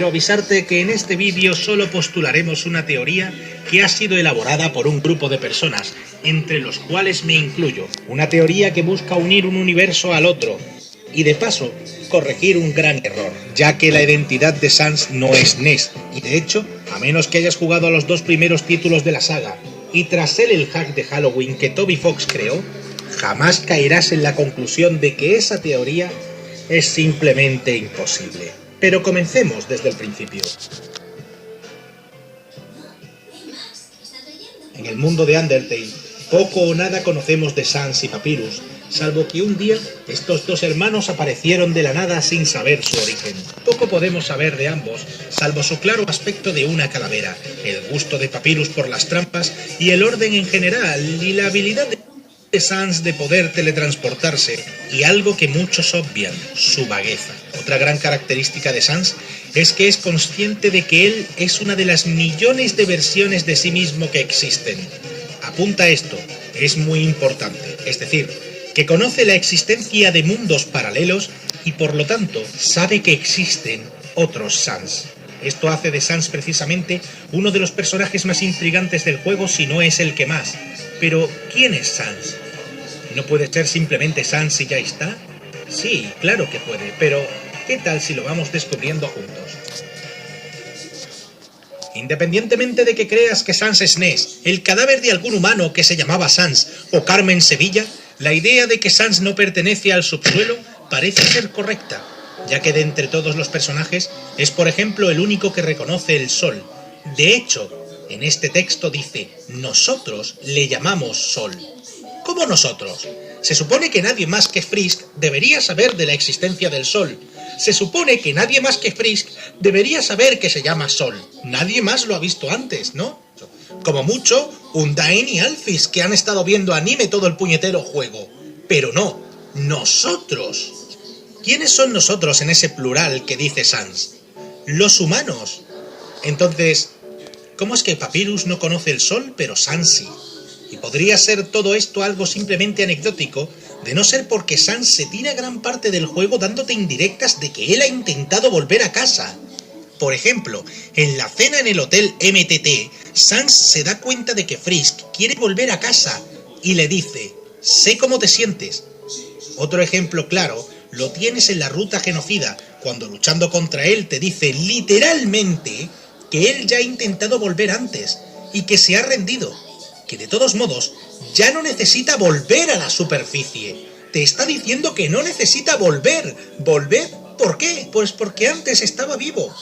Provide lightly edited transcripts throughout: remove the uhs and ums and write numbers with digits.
Quiero avisarte que en este vídeo solo postularemos una teoría que ha sido elaborada por un grupo de personas, entre los cuales me incluyo. Una teoría que busca unir un universo al otro y de paso corregir un gran error, ya que la identidad de Sans no es Ness, y de hecho, a menos que hayas jugado a los dos primeros títulos de la saga y tras él el hack de Halloween que Toby Fox creó, jamás caerás en la conclusión de que esa teoría es simplemente imposible. Pero comencemos desde el principio. En el mundo de Undertale, poco o nada conocemos de Sans y Papyrus, salvo que un día estos dos hermanos aparecieron de la nada sin saber su origen. Poco podemos saber de ambos, salvo su claro aspecto de una calavera, el gusto de Papyrus por las trampas y el orden en general, y la habilidad de Sans de poder teletransportarse, y algo que muchos obvian, su vagueza. Otra gran característica de Sans es que es consciente de que él es una de las millones de versiones de sí mismo que existen. Apunta esto, es muy importante, es decir, que conoce la existencia de mundos paralelos y por lo tanto sabe que existen otros Sans. Esto hace de Sans precisamente uno de los personajes más intrigantes del juego, si no es el que más. Pero, ¿quién es Sans? ¿No puede ser simplemente Sans y ya está? Sí, claro que puede, pero ¿qué tal si lo vamos descubriendo juntos? Independientemente de que creas que Sans es Ness, el cadáver de algún humano que se llamaba Sans o Carmen Sevilla, la idea de que Sans no pertenece al subsuelo parece ser correcta, ya que de entre todos los personajes es por ejemplo el único que reconoce el sol. De hecho, en este texto dice, nosotros le llamamos Sol. ¿Cómo nosotros? Se supone que nadie más que Frisk debería saber de la existencia del Sol. Se supone que nadie más que Frisk debería saber que se llama Sol. Nadie más lo ha visto antes, ¿no? Como mucho, Undyne y Alphys, que han estado viendo anime todo el puñetero juego. Pero no, nosotros. ¿Quiénes son nosotros en ese plural que dice Sans? Los humanos. Entonces, ¿cómo es que Papyrus no conoce el sol, pero Sans sí? Y podría ser todo esto algo simplemente anecdótico, de no ser porque Sans se tira gran parte del juego dándote indirectas de que él ha intentado volver a casa. Por ejemplo, en la cena en el hotel MTT, Sans se da cuenta de que Frisk quiere volver a casa y le dice, sé cómo te sientes. Otro ejemplo claro lo tienes en la ruta genocida, cuando luchando contra él te dice literalmente que él ya ha intentado volver antes y que se ha rendido, que de todos modos ya no necesita volver a la superficie. Te está diciendo que no necesita volver. ¿Volver? ¿Por qué? Pues porque antes estaba vivo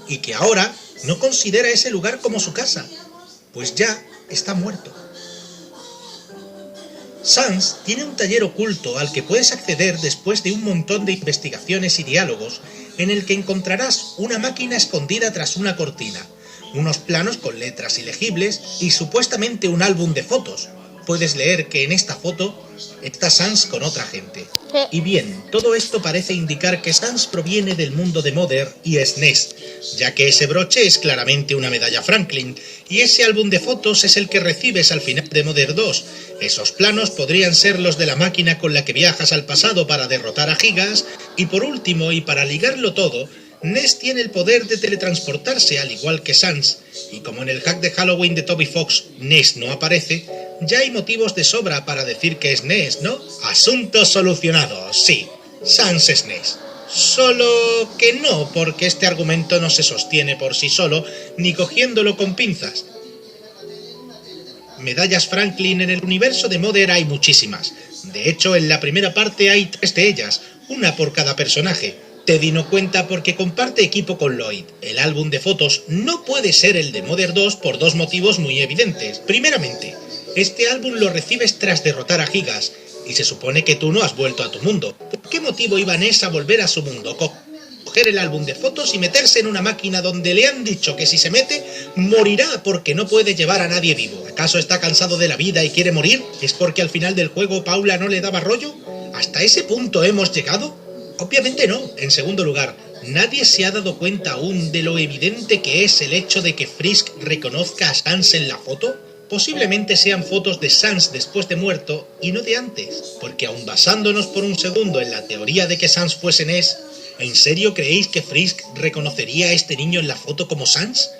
y que ahora no considera ese lugar como su casa, pues ya está muerto. Sans tiene un taller oculto al que puedes acceder después de un montón de investigaciones y diálogos, en el que encontrarás una máquina escondida tras una cortina, unos planos con letras ilegibles y supuestamente un álbum de fotos. Puedes leer que en esta foto está Sans con otra gente. Y bien, todo esto parece indicar que Sans proviene del mundo de Mother y es Ness, ya que ese broche es claramente una medalla Franklin, y ese álbum de fotos es el que recibes al final de Mother 2. Esos planos podrían ser los de la máquina con la que viajas al pasado para derrotar a Gigas, y por último, y para ligarlo todo, Ness tiene el poder de teletransportarse al igual que Sans, y como en el hack de Halloween de Toby Fox Ness no aparece, ya hay motivos de sobra para decir que es Ness, ¿no? Asunto solucionado, sí, Sans es Ness. Solo que no, porque este argumento no se sostiene por sí solo, ni cogiéndolo con pinzas. Medallas Franklin en el universo de Mother hay muchísimas. De hecho, en la primera parte hay 3 de ellas, una por cada personaje. Teddy no cuenta porque comparte equipo con Lloyd. El álbum de fotos no puede ser el de Mother 2 por 2 motivos muy evidentes. Primeramente, este álbum lo recibes tras derrotar a Gigas, y se supone que tú no has vuelto a tu mundo. ¿Por qué motivo iba Ness a volver a su mundo? Coger el álbum de fotos y meterse en una máquina donde le han dicho que si se mete, morirá porque no puede llevar a nadie vivo. ¿Acaso está cansado de la vida y quiere morir? ¿Es porque al final del juego Paula no le daba rollo? ¿Hasta ese punto hemos llegado? Obviamente no. En segundo lugar, nadie se ha dado cuenta aún de lo evidente que es el hecho de que Frisk reconozca a Sans en la foto. Posiblemente sean fotos de Sans después de muerto y no de antes, porque aun basándonos por un segundo en la teoría de que Sans fuese Ness, ¿En serio creéis que Frisk reconocería a este niño en la foto como Sans?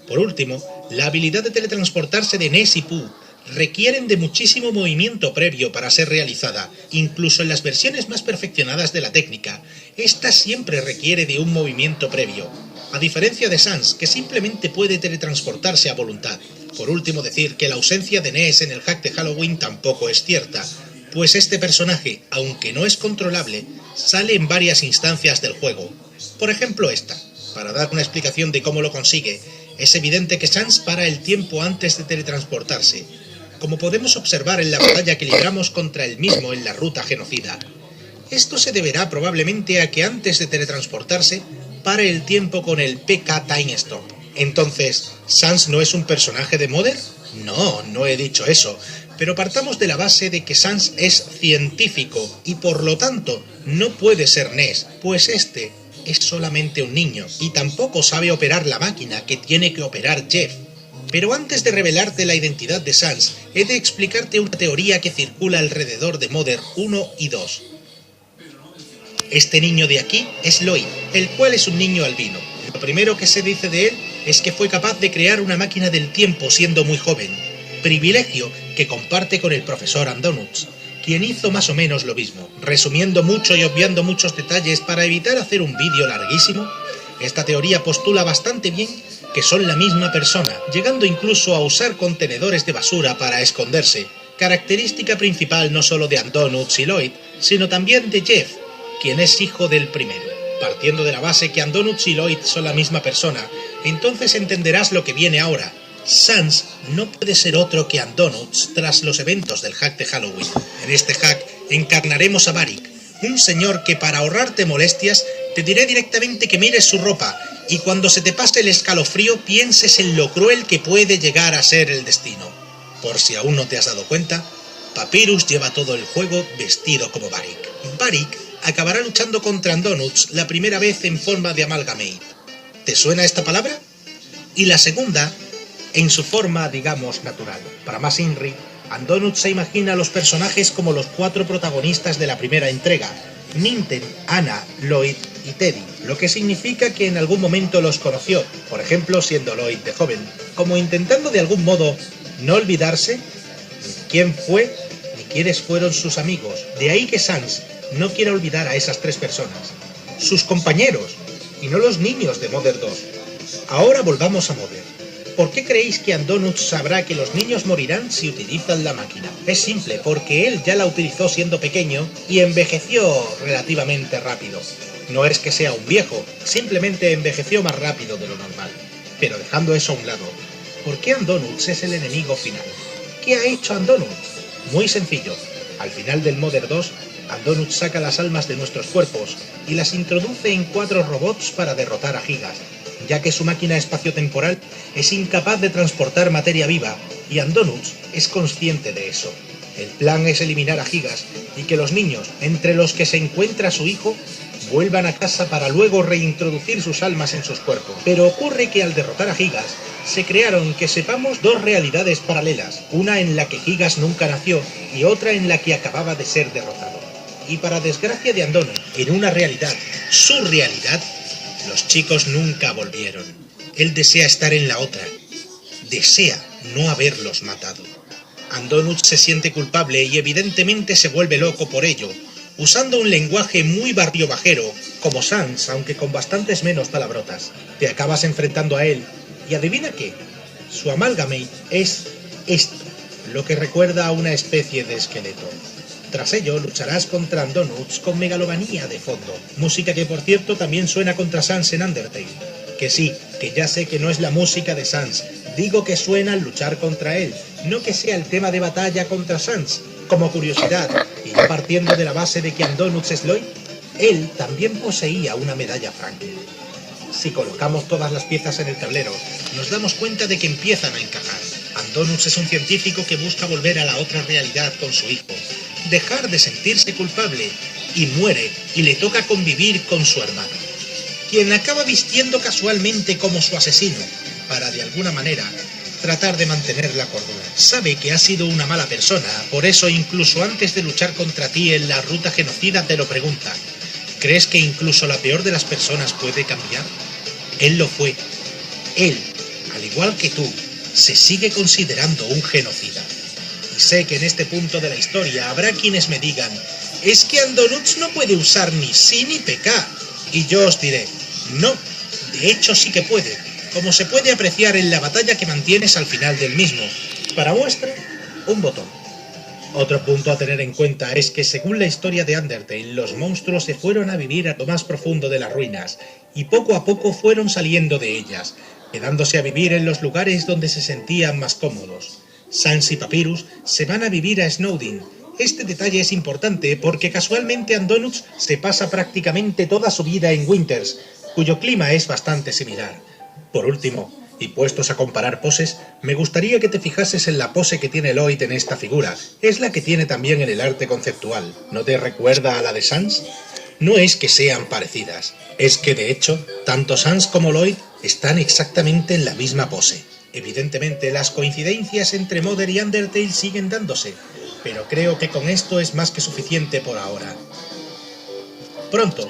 Por último, la habilidad de teletransportarse de Ness y Pooh requieren de muchísimo movimiento previo para ser realizada. Incluso en las versiones más perfeccionadas de la técnica, esta siempre requiere de un movimiento previo, a diferencia de Sans, que simplemente puede teletransportarse a voluntad. Por último, decir que la ausencia de Ness en el hack de Halloween tampoco es cierta, pues este personaje, aunque no es controlable, sale en varias instancias del juego. Por ejemplo esta. Para dar una explicación de cómo lo consigue, es evidente que Sans para el tiempo antes de teletransportarse, como podemos observar en la batalla que libramos contra él mismo en la ruta genocida. Esto se deberá probablemente a que antes de teletransportarse, pare el tiempo con el PK Time Stop. Entonces, ¿Sans no es un personaje de Mother? No he dicho eso, pero partamos de la base de que Sans es científico y por lo tanto no puede ser Ness, pues este es solamente un niño y tampoco sabe operar la máquina que tiene que operar Jeff. Pero antes de revelarte la identidad de Sans, he de explicarte una teoría que circula alrededor de Mother 1 y 2. Este niño de aquí es Lloyd, el cual es un niño albino. Lo primero que se dice de él es que fue capaz de crear una máquina del tiempo siendo muy joven, privilegio que comparte con el profesor Andonuts, quien hizo más o menos lo mismo. Resumiendo mucho y obviando muchos detalles para evitar hacer un vídeo larguísimo, esta teoría postula bastante bien que son la misma persona, llegando incluso a usar contenedores de basura para esconderse, característica principal no solo de Andonuts y Lloyd, sino también de Jeff, quien es hijo del primero. Partiendo de la base que Andonuts y Lloyd son la misma persona, entonces entenderás lo que viene ahora. Sans no puede ser otro que Andonuts tras los eventos del hack de Halloween. En este hack encarnaremos a Varric, un señor que para ahorrarte molestias te diré directamente que mires su ropa y cuando se te pase el escalofrío pienses en lo cruel que puede llegar a ser el destino. Por si aún no te has dado cuenta, Papyrus lleva todo el juego vestido como Varric. Varric acabará luchando contra Andonuts la primera vez en forma de Amalgamate. ¿Te suena esta palabra? Y la segunda en su forma, digamos, natural. Para más Inri, Andonuts se imagina a los personajes como los 4 protagonistas de la primera entrega, Ninten, Anna, Lloyd y Teddy, lo que significa que en algún momento los conoció, por ejemplo siendo Lloyd de joven, como intentando de algún modo no olvidarse ni quién fue ni quiénes fueron sus amigos. De ahí que Sans no quiera olvidar a esas 3 personas, sus compañeros, y no los niños de Mother 2. Ahora volvamos a Mother. ¿Por qué creéis que Andonuts sabrá que los niños morirán si utilizan la máquina? Es simple, porque él ya la utilizó siendo pequeño y envejeció relativamente rápido. No es que sea un viejo, simplemente envejeció más rápido de lo normal. Pero dejando eso a un lado, ¿por qué Andonuts es el enemigo final? ¿Qué ha hecho Andonuts? Muy sencillo. Al final del Mother 2, Andonuts saca las almas de nuestros cuerpos y las introduce en 4 robots para derrotar a Gigas, ya que su máquina espaciotemporal es incapaz de transportar materia viva, y Andonuts es consciente de eso. El plan es eliminar a Gigas y que los niños, entre los que se encuentra su hijo, vuelvan a casa para luego reintroducir sus almas en sus cuerpos. Pero ocurre que al derrotar a Gigas, se crearon, que sepamos, 2 realidades paralelas, una en la que Gigas nunca nació y otra en la que acababa de ser derrotado. Y para desgracia de Andonuts, en una realidad, su realidad, los chicos nunca volvieron. Él desea estar en la otra. Desea no haberlos matado. Andonuts se siente culpable y evidentemente se vuelve loco por ello, usando un lenguaje muy barrio bajero, como Sans, aunque con bastantes menos palabrotas. Te acabas enfrentando a él, y adivina qué, su Amalgamate es esto, lo que recuerda a una especie de esqueleto. Tras ello, lucharás contra Andonuts con Megalomanía de fondo, música que por cierto también suena contra Sans en Undertale. Que sí, que ya sé que no es la música de Sans, digo que suena al luchar contra él, no que sea el tema de batalla contra Sans. Como curiosidad, y ya partiendo de la base de que Andonuts es Lloyd, él también poseía una medalla Franklin. Si colocamos todas las piezas en el tablero, nos damos cuenta de que empiezan a encajar. Andonuts es un científico que busca volver a la otra realidad con su hijo, dejar de sentirse culpable, y muere y le toca convivir con su hermano, quien acaba vistiendo casualmente como su asesino, para de alguna manera tratar de mantener la cordura. Sabe que ha sido una mala persona, por eso incluso antes de luchar contra ti en la ruta genocida te lo pregunta. ¿Crees que incluso la peor de las personas puede cambiar? Él lo fue. Él, al igual que tú, se sigue considerando un genocida. Y sé que en este punto de la historia habrá quienes me digan: es que Andonuts no puede usar ni sí ni PK. Y yo os diré: no, de hecho sí que puede, como se puede apreciar en la batalla que mantienes al final del mismo. Para muestra, un botón. Otro punto a tener en cuenta es que, según la historia de Undertale, los monstruos se fueron a vivir a lo más profundo de las ruinas, y poco a poco fueron saliendo de ellas, quedándose a vivir en los lugares donde se sentían más cómodos. Sans y Papyrus se van a vivir a Snowdin. Este detalle es importante porque casualmente Andonuts se pasa prácticamente toda su vida en Winters, cuyo clima es bastante similar. Por último, y puestos a comparar poses, me gustaría que te fijases en la pose que tiene Lloyd en esta figura. Es la que tiene también en el arte conceptual. ¿No te recuerda a la de Sans? No es que sean parecidas, es que de hecho, tanto Sans como Lloyd están exactamente en la misma pose. Evidentemente, las coincidencias entre Mother y Undertale siguen dándose, pero creo que con esto es más que suficiente por ahora. Pronto